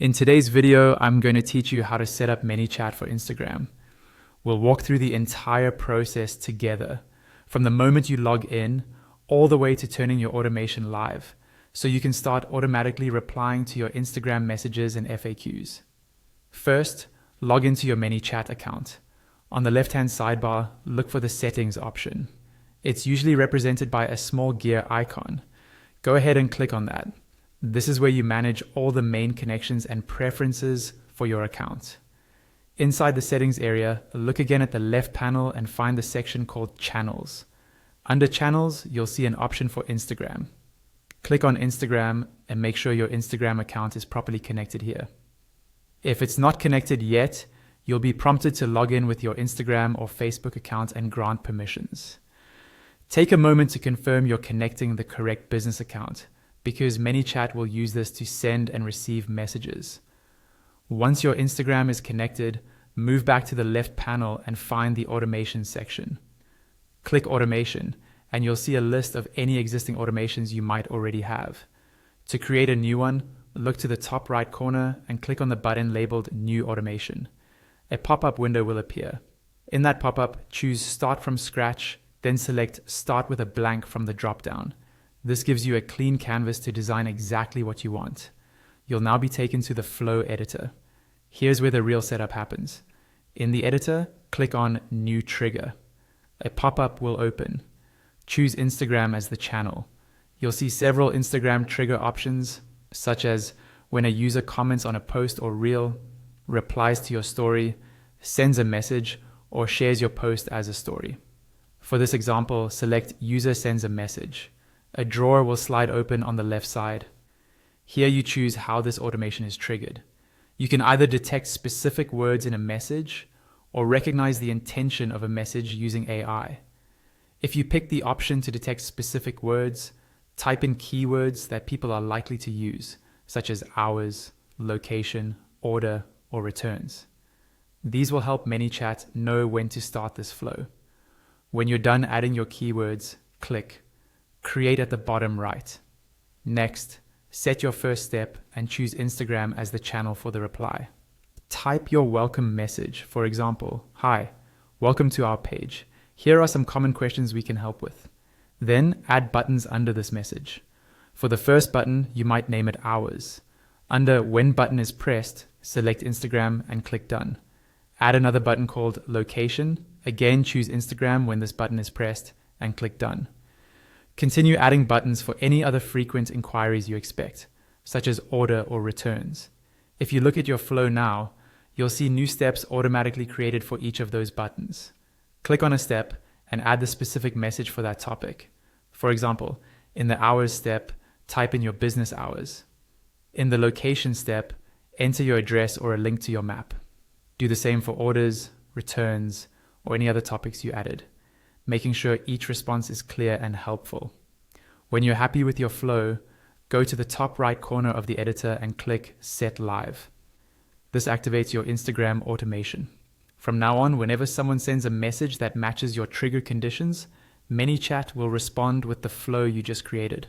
In today's video, I'm going to teach you how to set up ManyChat for Instagram. We'll walk through the entire process together, from the moment you log in all the way to turning your automation live, so you can start automatically replying to your Instagram messages and FAQs. First, log into your ManyChat account. On the left-hand sidebar, look for the settings option. It's usually represented by a small gear icon. Go ahead and click on that. This is where you manage all the main connections and preferences for your account. Inside the settings area, look again at the left panel and find the section called Channels. Under Channels, you'll see an option for Instagram. Click on Instagram and make sure your Instagram account is properly connected here. If it's not connected yet, you'll be prompted to log in with your Instagram or Facebook account and grant permissions. Take a moment to confirm you're connecting the correct business account, because ManyChat will use this to send and receive messages. Once your Instagram is connected, move back to the left panel and find the automation section. Click Automation, and you'll see a list of any existing automations you might already have. To create a new one, look to the top right corner and click on the button labeled New Automation. A pop-up window will appear. In that pop-up, choose Start from Scratch, then select Start with a blank from the drop-down. This gives you a clean canvas to design exactly what you want. You'll now be taken to the Flow editor. Here's where the real setup happens. In the editor, click on New Trigger. A pop-up will open. Choose Instagram as the channel. You'll see several Instagram trigger options, such as when a user comments on a post or reel, replies to your story, sends a message, or shares your post as a story. For this example, select User Sends a Message. A drawer will slide open on the left side. Here you choose how this automation is triggered. You can either detect specific words in a message or recognize the intention of a message using AI. If you pick the option to detect specific words, type in keywords that people are likely to use, such as hours, location, order, or returns. These will help ManyChat know when to start this flow. When you're done adding your keywords, click Create at the bottom right. Next, set your first step and choose Instagram as the channel for the reply. Type your welcome message. For example, "Hi, welcome to our page. Here are some common questions we can help with." Then add buttons under this message. For the first button, you might name it Hours. Under When button is pressed, select Instagram and click Done. Add another button called Location. Again, choose Instagram when this button is pressed and click Done. Continue adding buttons for any other frequent inquiries you expect, such as order or returns. If you look at your flow now, you'll see new steps automatically created for each of those buttons. Click on a step and add the specific message for that topic. For example, in the Hours step, type in your business hours. In the Location step, enter your address or a link to your map. Do the same for orders, returns, or any other topics you added, making sure each response is clear and helpful. When you're happy with your flow, go to the top right corner of the editor and click Set Live. This activates your Instagram automation. From now on, whenever someone sends a message that matches your trigger conditions, ManyChat will respond with the flow you just created.